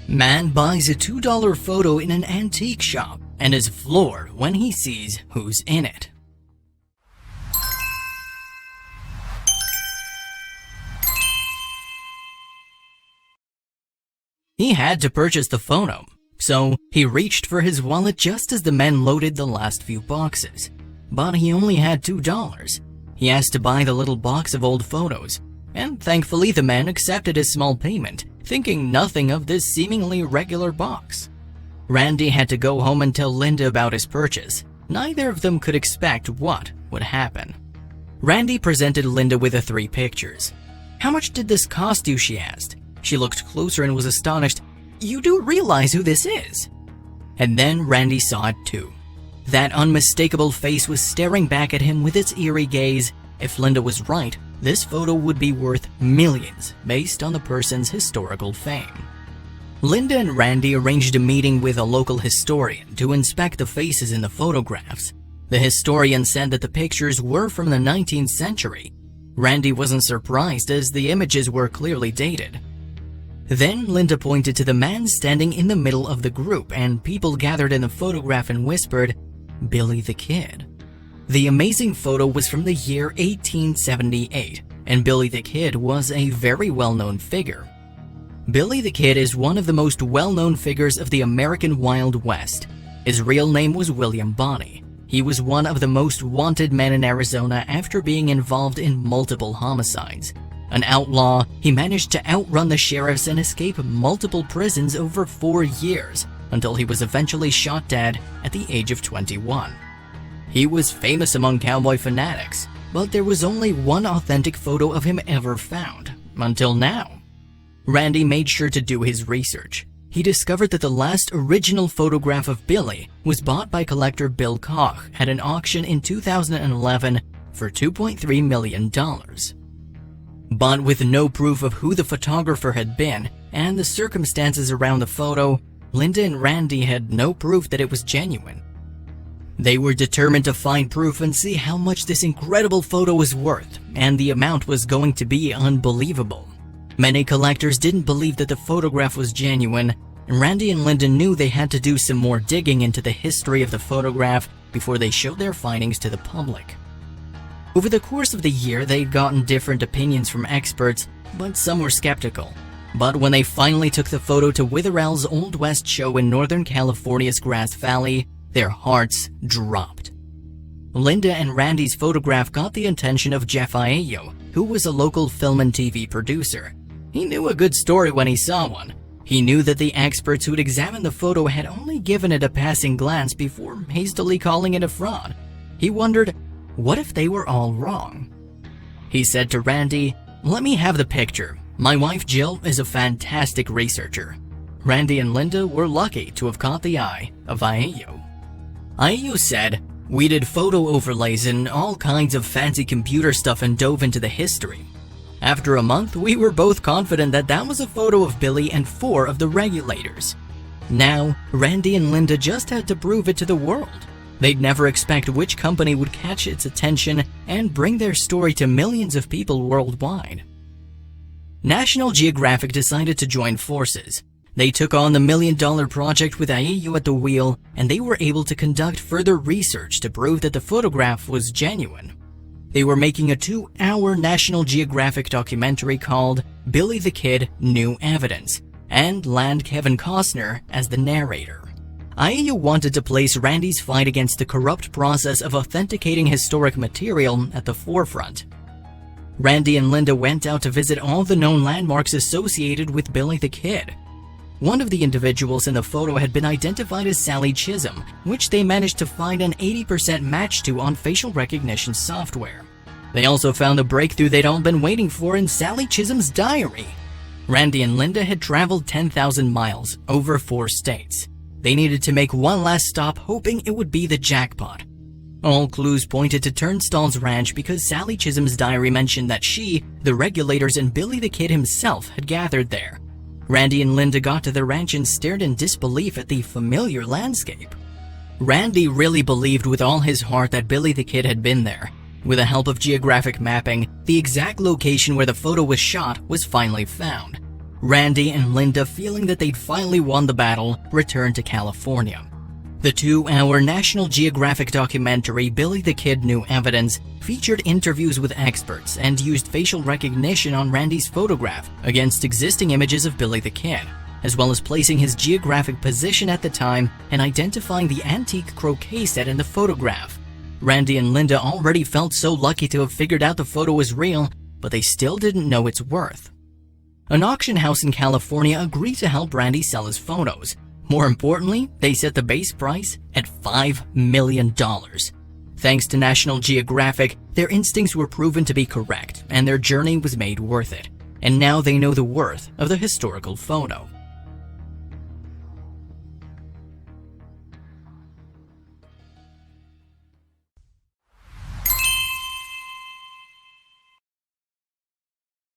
Man buys a $2 photo in an antique shop and is floored when he sees who's in it. He had to purchase the photo, so he reached for his wallet just as the men loaded the last few boxes. But he only had $2. He asked to buy the little box of old photos, and thankfully the man accepted his small payment, thinking nothing of this seemingly regular box. Randy had to go home and tell Linda about his purchase. Neither of them could expect what would happen. Randy presented Linda with the 3 pictures. "How much did this cost you?" she asked. She looked closer and was astonished. "You do realize who this is?" And then Randy saw it too. That unmistakable face was staring back at him with its eerie gaze. If Linda was right, this photo would be worth millions based on the person's historical fame. Linda and Randy arranged a meeting with a local historian to inspect the faces in the photographs. The historian said that the pictures were from the 19th century. Randy wasn't surprised as the images were clearly dated. Then Linda pointed to the man standing in the middle of the group, and people gathered in the photograph and whispered, "Billy the Kid." The amazing photo was from the year 1878, and Billy the Kid was a very well-known figure. Billy the Kid is one of the most well-known figures of the American Wild West. His real name was William Bonney. He was one of the most wanted men in Arizona after being involved in multiple homicides. An outlaw, he managed to outrun the sheriffs and escape multiple prisons over 4 years until he was eventually shot dead at the age of 21. He was famous among cowboy fanatics, but there was only one authentic photo of him ever found, until now. Randy made sure to do his research. He discovered that the last original photograph of Billy was bought by collector Bill Koch at an auction in 2011 for $2.3 million. But with no proof of who the photographer had been and the circumstances around the photo, Linda and Randy had no proof that it was genuine. They were determined to find proof and see how much this incredible photo was worth, and the amount was going to be unbelievable. Many collectors didn't believe that the photograph was genuine, and Randy and Linda knew they had to do some more digging into the history of the photograph before they showed their findings to the public. Over the course of the year, they'd gotten different opinions from experts, but some were skeptical. But when they finally took the photo to Witherell's Old West show in Northern California's Grass Valley, their hearts dropped. Linda and Randy's photograph got the attention of Jeff Aiello, who was a local film and TV producer. He knew a good story when he saw one. He knew that the experts who'd examined the photo had only given it a passing glance before hastily calling it a fraud. He wondered, what if they were all wrong? He said to Randy, "Let me have the picture. My wife Jill is a fantastic researcher." Randy and Linda were lucky to have caught the eye of Aiello. Aiello said, "We did photo overlays and all kinds of fancy computer stuff and dove into the history. After a month, we were both confident that that was a photo of Billy and 4 of the regulators. Now, Randy and Linda just had to prove it to the world. They'd never expect which company would catch its attention and bring their story to millions of people worldwide." National Geographic decided to join forces. They took on the $1 million project with Aiello at the wheel, and they were able to conduct further research to prove that the photograph was genuine. They were making a 2-hour National Geographic documentary called Billy the Kid: New Evidence, and land Kevin Costner as the narrator. Aiello wanted to place Randy's fight against the corrupt process of authenticating historic material at the forefront. Randy and Linda went out to visit all the known landmarks associated with Billy the Kid. One of the individuals in the photo had been identified as Sally Chisholm, which they managed to find an 80% match to on facial recognition software. They also found the breakthrough they'd all been waiting for in Sally Chisholm's diary. Randy and Linda had traveled 10,000 miles over 4 states. They needed to make one last stop, hoping it would be the jackpot. All clues pointed to Turnstall's ranch because Sally Chisholm's diary mentioned that she, the regulators, and Billy the Kid himself had gathered there. Randy and Linda got to the ranch and stared in disbelief at the familiar landscape. Randy really believed with all his heart that Billy the Kid had been there. With the help of geographic mapping, the exact location where the photo was shot was finally found. Randy and Linda, feeling that they'd finally won the battle, returned to California. The 2-hour National Geographic documentary Billy the Kid: New Evidence featured interviews with experts and used facial recognition on Randy's photograph against existing images of Billy the Kid, as well as placing his geographic position at the time and identifying the antique croquet set in the photograph. Randy and Linda already felt so lucky to have figured out the photo was real, but they still didn't know its worth. An auction house in California agreed to help Randy sell his photos. More importantly, they set the base price at $5 million. Thanks to National Geographic, their instincts were proven to be correct, and their journey was made worth it. And now they know the worth of the historical photo.